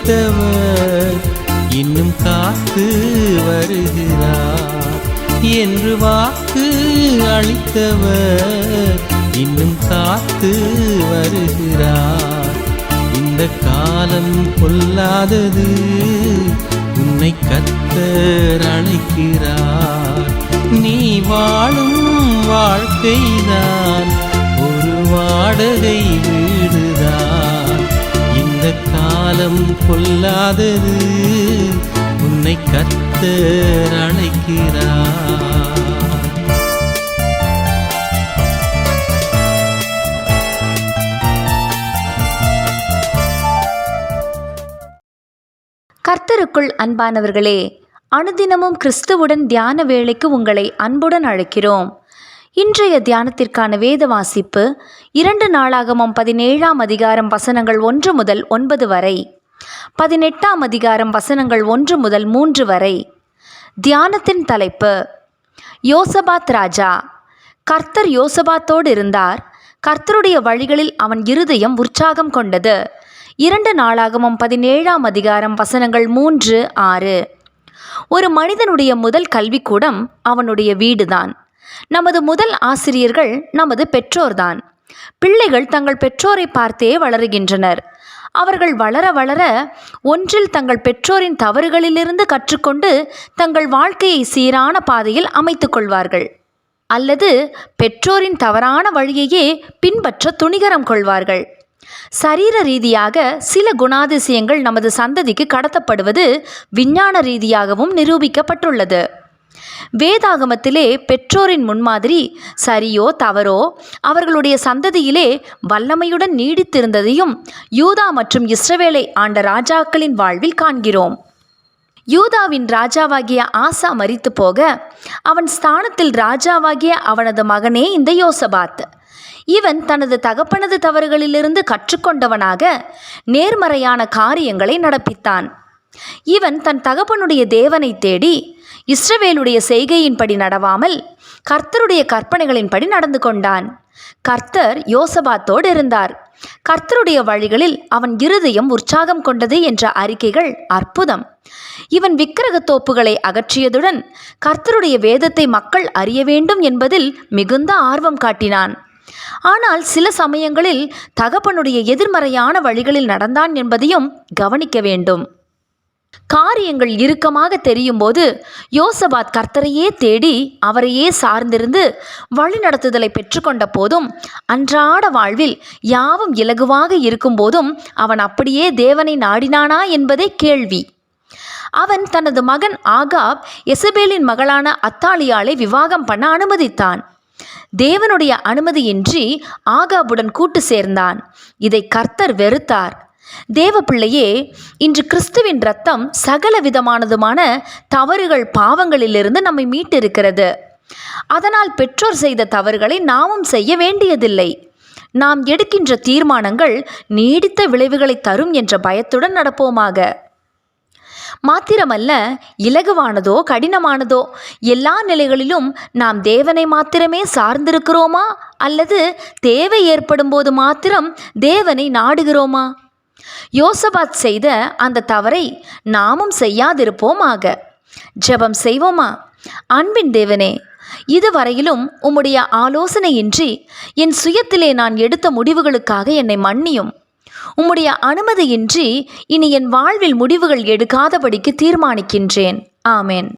வைத்தவர் இன்னும் காத்து வருகிறார். என்று வாக்கு அளித்தவர் இன்னும் காத்து வருகிறார். இந்த காலம் கொள்ளாதது, உன்னை கர்த்தர் அழைக்கிறார். நீ வாழும் வாழ்க்கைதான் ஒரு வாடகை வீடுதான். இந்த காலம் கொள்ளாதது, உன்னை கர்த்தர் அழைக்கிறார். கர்த்தருக்குள் அன்பானவர்களே, அனுதினமும் கிறிஸ்துவுடன் தியான வேளைக்கு உங்களை அன்புடன் அழைக்கிறோம். இன்றைய தியானத்திற்கான வேத வாசிப்பு 2 நாளாகமம் 17ஆம் அதிகாரம் வசனங்கள் 1 முதல் 9 வரை, 18ஆம் அதிகாரம் வசனங்கள் 1 முதல் 3 வரை. தியானத்தின் தலைப்பு யோசபாத் ராஜா. கர்த்தர் யோசபாத்தோடு இருந்தார். கர்த்தருடைய வழிகளில் அவன் இருதயம் உற்சாகம் கொண்டது. 2 நாளாகமம் 17ஆம் அதிகாரம் வசனங்கள் 3, 6. ஒரு மனிதனுடைய முதல் கல்விக்கூடம் அவனுடைய வீடுதான். நமது முதல் ஆசிரியர்கள் நமது பெற்றோர்தான். பிள்ளைகள் தங்கள் பெற்றோரை பார்த்தே வளருகின்றனர். அவர்கள் வளர வளர ஒன்றில் தங்கள் பெற்றோரின் தவறுகளிலிருந்து கற்றுக்கொண்டு தங்கள் வாழ்க்கையை சீரான பாதையில் அமைத்துக் கொள்வார்கள், அல்லது பெற்றோரின் தவறான வழியையே பின்பற்ற துணிகரம் கொள்வார்கள். சரீர ரீதியாக சில குணாதிசயங்கள் நமது சந்ததிக்கு கடத்தப்படுவது விஞ்ஞான ரீதியாகவும் நிரூபிக்கப்பட்டுள்ளது. வேதாகமத்திலே பெற்றோரின் முன்மாதிரி சரியோ தவறோ அவர்களுடைய சந்ததியிலே வல்லமையுடன் நீடித்திருந்ததையும் யூதா மற்றும் இஸ்ரவேலை ஆண்ட ராஜாக்களின் வாழ்வில் காண்கிறோம். யூதாவின் ராஜாவாகிய ஆசா மரித்து போக அவன் ஸ்தானத்தில் ராஜாவாகிய அவனது மகனே இந்த யோசபாத். இவன் தனது தகப்பனது தவறுகளிலிருந்து கற்றுக்கொண்டவனாக நேர்மறையான காரியங்களை நடப்பித்தான். இவன் தன் தகப்பனுடைய தேவனை தேடி இஸ்ரவேலுடைய செய்கையின்படி நடவாமல் கர்த்தருடைய கற்பனைகளின்படி நடந்து கொண்டான். கர்த்தர் யோசபாத்தோடு இருந்தார். கர்த்தருடைய வழிகளில் அவன் இருதயம் உற்சாகம் கொண்டது என்ற அறிக்கைகள் அற்புதம். இவன் விக்கிரக தோப்புகளை அகற்றியதுடன் கர்த்தருடைய வேதத்தை மக்கள் அறிய வேண்டும் என்பதில் மிகுந்த ஆர்வம் காட்டினான். ஆனால் சில சமயங்களில் தகப்பனுடைய எதிர்மறையான வழிகளில் நடந்தான் என்பதையும் கவனிக்க வேண்டும். காரியங்கள் இறுக்கமாக தெரியும் போது யோசபாத் கர்த்தரையே தேடி அவரையே சார்ந்திருந்து வழிநடத்துதலை பெற்றுக்கொண்ட போதும், அன்றாட வாழ்வில் யாவும் இலகுவாக இருக்கும் போதும் அவன் அப்படியே தேவனை நாடினானா என்பதே கேள்வி. அவன் தனது மகன் ஆகாப் எசபேலின் மகளான அத்தாலியாளை விவாகம் பண்ண அனுமதித்தான். தேவனுடைய அனுமதியின்றி ஆகாபுடன் கூட்டு சேர்ந்தான். இதை கர்த்தர் வெறுத்தார். தேவ பிள்ளையே, இன்று கிறிஸ்துவின் இரத்தம் சகல விதமானதுமான தவறுகள் பாவங்களிலிருந்து நம்மை மீட்டிருக்கிறது. அதனால் பெற்றோர் செய்த தவறுகளை நாமும் செய்ய வேண்டியதில்லை. நாம் எடுக்கின்ற தீர்மானங்கள் நீடித்த விளைவுகளை தரும் என்ற பயத்துடன் நடப்போமாக. மாத்திரமல்ல, இலகுவானதோ கடினமானதோ எல்லா நிலைகளிலும் நாம் தேவனை மாத்திரமே சார்ந்திருக்கிறோமா, அல்லது தேவை ஏற்படும் போது மாத்திரம் தேவனை நாடுகிறோமா? யோசபாத் செய்த அந்த தவறை நாமும் செய்யாதிருப்போமாக. ஜெபம் செய்வோமா? அன்பின் தேவனே, இதுவரையிலும் உம்முடைய ஆலோசனையின்றி என் சுயத்திலே நான் எடுத்த முடிவுகளுக்காக என்னை மன்னியும். உம்முடைய அனுமதியின்றி இனி என் வாழ்வில் முடிவுகள் எடுக்காதபடிக்கு தீர்மானிக்கின்றேன். ஆமேன்.